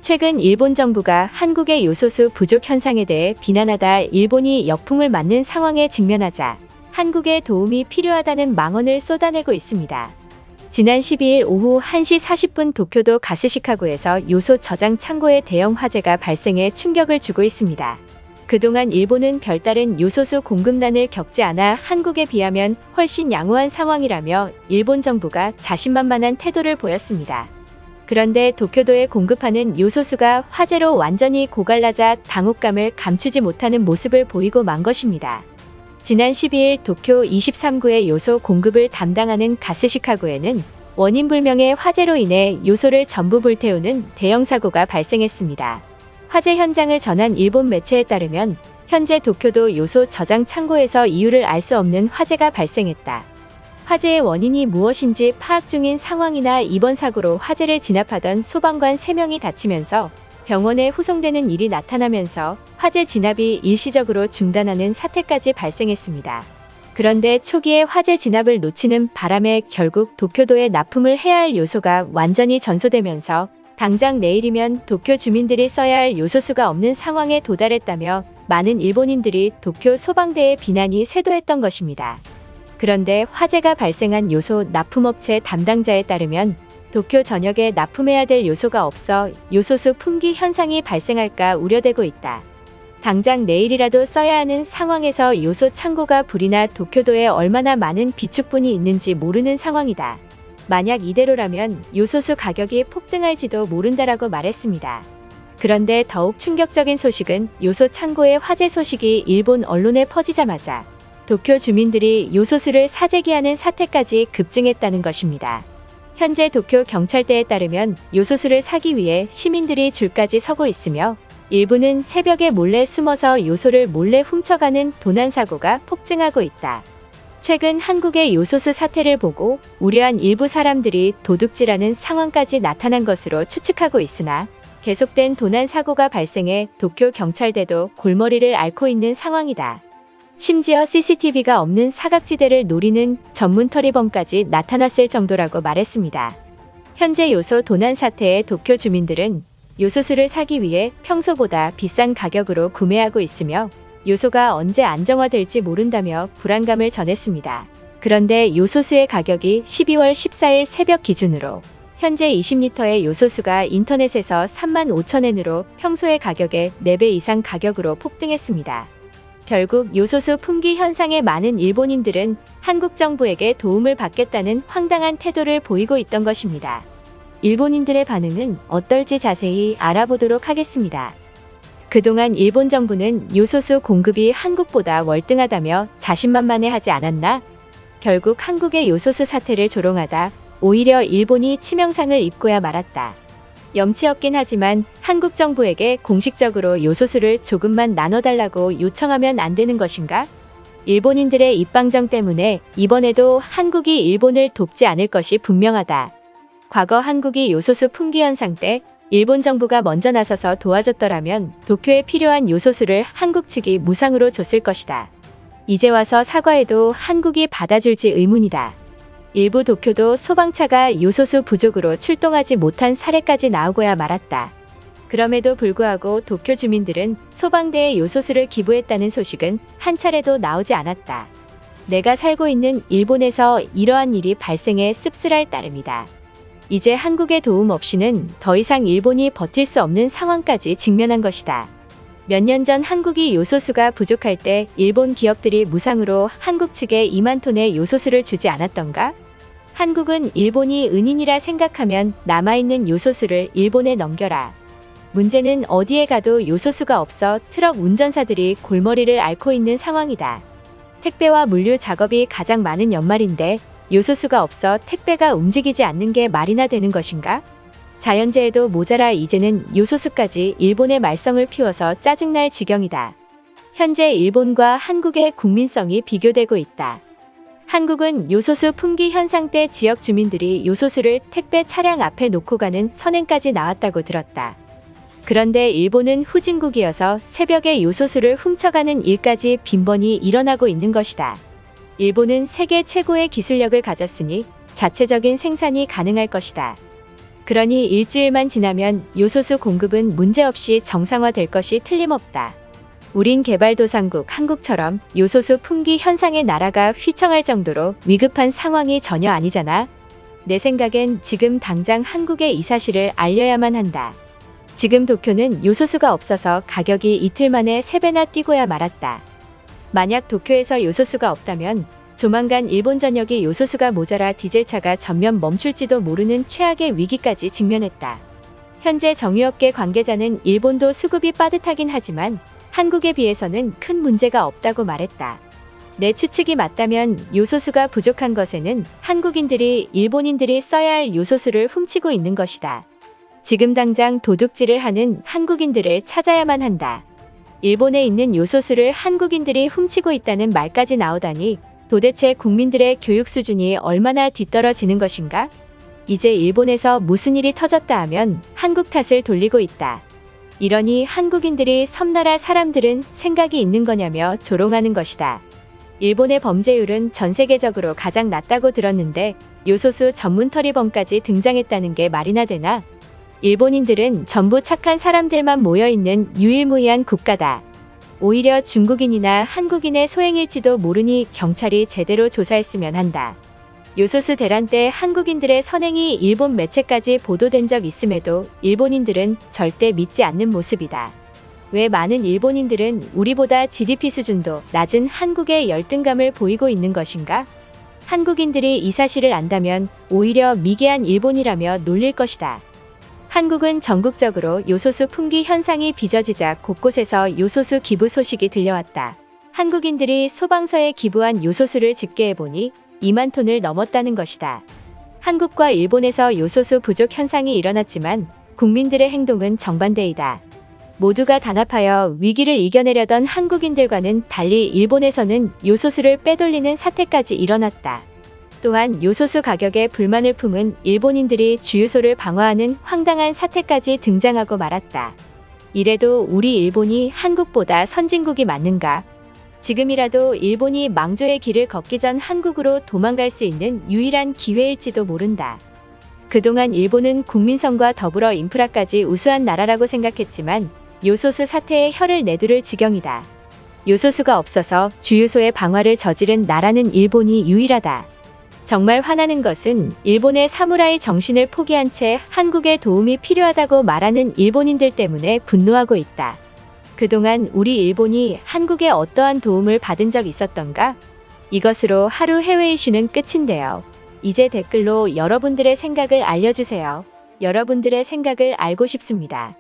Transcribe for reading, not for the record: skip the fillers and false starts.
최근 일본 정부가 한국의 요소수 부족 현상에 대해 비난하다 일본이 역풍을 맞는 상황에 직면하자 한국의 도움이 필요하다는 망언을 쏟아내고 있습니다. 지난 12일 오후 1시 40분 도쿄도 가스시카고에서 요소 저장 창고에 대형 화재가 발생해 충격을 주고 있습니다. 그동안 일본은 별다른 요소수 공급난을 겪지 않아 한국에 비하면 훨씬 양호한 상황이라며 일본 정부가 자신만만한 태도를 보였습니다. 그런데 도쿄도에 공급하는 요소수가 화재로 완전히 고갈라자 당혹감을 감추지 못하는 모습을 보이고 만 것입니다. 지난 12일 도쿄 23구의 요소 공급을 담당하는 가스시카고에는 원인 불명의 화재로 인해 요소를 전부 불태우는 대형 사고가 발생했습니다. 화재 현장을 전한 일본 매체에 따르면 현재 도쿄도 요소 저장 창고에서 이유를 알 수 없는 화재가 발생했다. 화재의 원인이 무엇인지 파악 중인 상황이나 이번 사고로 화재를 진압하던 소방관 3명이 다치면서 병원에 후송되는 일이 나타나면서 화재 진압이 일시적으로 중단하는 사태까지 발생했습니다. 그런데 초기에 화재 진압을 놓치는 바람에 결국 도쿄도에 납품을 해야 할 요소가 완전히 전소되면서 당장 내일이면 도쿄 주민들이 써야 할 요소수가 없는 상황에 도달했다며 많은 일본인들이 도쿄 소방대의 비난이 쇄도했던 것입니다. 그런데 화재가 발생한 요소 납품업체 담당자에 따르면 도쿄 전역에 납품해야 될 요소가 없어 요소수 품귀 현상이 발생할까 우려되고 있다. 당장 내일이라도 써야 하는 상황에서 요소 창고가 불이 나 도쿄도에 얼마나 많은 비축분이 있는지 모르는 상황이다. 만약 이대로라면 요소수 가격이 폭등할지도 모른다라고 말했습니다. 그런데 더욱 충격적인 소식은 요소 창고의 화재 소식이 일본 언론에 퍼지자마자 도쿄 주민들이 요소수를 사재기하는 사태까지 급증했다는 것입니다. 현재 도쿄 경찰대에 따르면 요소수를 사기 위해 시민들이 줄까지 서고 있으며 일부는 새벽에 몰래 숨어서 요소를 몰래 훔쳐가는 도난 사고가 폭증하고 있다. 최근 한국의 요소수 사태를 보고 우려한 일부 사람들이 도둑질하는 상황까지 나타난 것으로 추측하고 있으나 계속된 도난 사고가 발생해 도쿄 경찰대도 골머리를 앓고 있는 상황이다. 심지어 CCTV가 없는 사각지대를 노리는 전문 터리범까지 나타났을 정도라고 말했습니다. 현재 요소 도난 사태에 도쿄 주민들은 요소수를 사기 위해 평소보다 비싼 가격으로 구매하고 있으며 요소가 언제 안정화될지 모른다며 불안감을 전했습니다. 그런데 요소수의 가격이 12월 14일 새벽 기준으로 현재 20리터의 요소수가 인터넷에서 35,000엔으로 평소의 가격의 4배 이상 가격으로 폭등했습니다. 결국 요소수 품귀 현상에 많은 일본인들은 한국 정부에게 도움을 받겠다는 황당한 태도를 보이고 있던 것입니다. 일본인들의 반응은 어떨지 자세히 알아보도록 하겠습니다. 그동안 일본 정부는 요소수 공급이 한국보다 월등하다며 자신만만해하지 않았나? 결국 한국의 요소수 사태를 조롱하다 오히려 일본이 치명상을 입고야 말았다. 염치 없긴 하지만 한국 정부에게 공식적으로 요소수를 조금만 나눠달라고 요청하면 안 되는 것인가? 일본인들의 입방정 때문에 이번에도 한국이 일본을 돕지 않을 것이 분명하다. 과거 한국이 요소수 품귀 현상 때 일본 정부가 먼저 나서서 도와줬더라면 도쿄에 필요한 요소수를 한국 측이 무상으로 줬을 것이다. 이제 와서 사과해도 한국이 받아줄지 의문이다. 일부 도쿄도 소방차가 요소수 부족으로 출동하지 못한 사례까지 나오고야 말았다. 그럼에도 불구하고 도쿄 주민들은 소방대에 요소수를 기부했다는 소식은 한 차례도 나오지 않았다. 내가 살고 있는 일본에서 이러한 일이 발생해 씁쓸할 따름이다. 이제 한국의 도움 없이는 더 이상 일본이 버틸 수 없는 상황까지 직면한 것이다. 몇 년 전 한국이 요소수가 부족할 때 일본 기업들이 무상으로 한국 측에 2만 톤의 요소수를 주지 않았던가? 한국은 일본이 은인이라 생각하면 남아있는 요소수를 일본에 넘겨라. 문제는 어디에 가도 요소수가 없어 트럭 운전사들이 골머리를 앓고 있는 상황이다. 택배와 물류 작업이 가장 많은 연말인데 요소수가 없어 택배가 움직이지 않는 게 말이나 되는 것인가? 자연재해도 모자라 이제는 요소수까지 일본의 말썽을 피워서 짜증날 지경이다. 현재 일본과 한국의 국민성이 비교되고 있다. 한국은 요소수 품귀 현상 때 지역 주민들이 요소수를 택배 차량 앞에 놓고 가는 선행까지 나왔다고 들었다. 그런데 일본은 후진국이어서 새벽에 요소수를 훔쳐가는 일까지 빈번히 일어나고 있는 것이다. 일본은 세계 최고의 기술력을 가졌으니 자체적인 생산이 가능할 것이다. 그러니 일주일만 지나면 요소수 공급은 문제없이 정상화될 것이 틀림없다. 우린 개발도상국 한국처럼 요소수 품귀 현상에 나라가 휘청할 정도로 위급한 상황이 전혀 아니잖아. 내 생각엔 지금 당장 한국에 이 사실을 알려야만 한다. 지금 도쿄는 요소수가 없어서 가격이 이틀 만에 3배나 뛰고야 말았다. 만약 도쿄에서 요소수가 없다면 조만간 일본 전역이 요소수가 모자라 디젤차가 전면 멈출지도 모르는 최악의 위기까지 직면했다. 현재 정유업계 관계자는 일본도 수급이 빠듯하긴 하지만 한국에 비해서는 큰 문제가 없다고 말했다. 내 추측이 맞다면 요소수가 부족한 것에는 한국인들이 일본인들이 써야 할 요소수를 훔치고 있는 것이다. 지금 당장 도둑질을 하는 한국인들을 찾아야만 한다. 일본에 있는 요소수를 한국인들이 훔치고 있다는 말까지 나오다니 도대체 국민들의 교육 수준이 얼마나 뒤떨어지는 것인가? 이제 일본에서 무슨 일이 터졌다 하면 한국 탓을 돌리고 있다. 이러니 한국인들이 섬나라 사람들은 생각이 있는 거냐며 조롱하는 것이다. 일본의 범죄율은 전 세계적으로 가장 낮다고 들었는데 요소수 전문 터리범까지 등장했다는 게 말이나 되나? 일본인들은 전부 착한 사람들만 모여있는 유일무이한 국가다. 오히려 중국인이나 한국인의 소행일지도 모르니 경찰이 제대로 조사했으면 한다. 요소수 대란 때 한국인들의 선행이 일본 매체까지 보도된 적 있음에도 일본인들은 절대 믿지 않는 모습이다. 왜 많은 일본인들은 우리보다 GDP 수준도 낮은 한국에 열등감을 보이고 있는 것인가? 한국인들이 이 사실을 안다면 오히려 미개한 일본이라며 놀릴 것이다. 한국은 전국적으로 요소수 품귀 현상이 빚어지자 곳곳에서 요소수 기부 소식이 들려왔다. 한국인들이 소방서에 기부한 요소수를 집계해보니 2만 톤을 넘었다는 것이다. 한국과 일본에서 요소수 부족 현상이 일어났지만 국민들의 행동은 정반대이다. 모두가 단합하여 위기를 이겨내려던 한국인들과는 달리 일본에서는 요소수를 빼돌리는 사태까지 일어났다. 또한 요소수 가격에 불만을 품은 일본인들이 주유소를 방화하는 황당한 사태까지 등장하고 말았다. 이래도 우리 일본이 한국보다 선진국이 맞는가? 지금이라도 일본이 망조의 길을 걷기 전 한국으로 도망갈 수 있는 유일한 기회일지도 모른다. 그동안 일본은 국민성과 더불어 인프라까지 우수한 나라라고 생각했지만 요소수 사태에 혀를 내두를 지경이다. 요소수가 없어서 주유소의 방화를 저지른 나라는 일본이 유일하다. 정말 화나는 것은 일본의 사무라이 정신을 포기한 채 한국에 도움이 필요하다고 말하는 일본인들 때문에 분노하고 있다. 그동안 우리 일본이 한국에 어떠한 도움을 받은 적 있었던가? 이것으로 하루 해외 이슈는 끝인데요. 이제 댓글로 여러분들의 생각을 알려주세요. 여러분들의 생각을 알고 싶습니다.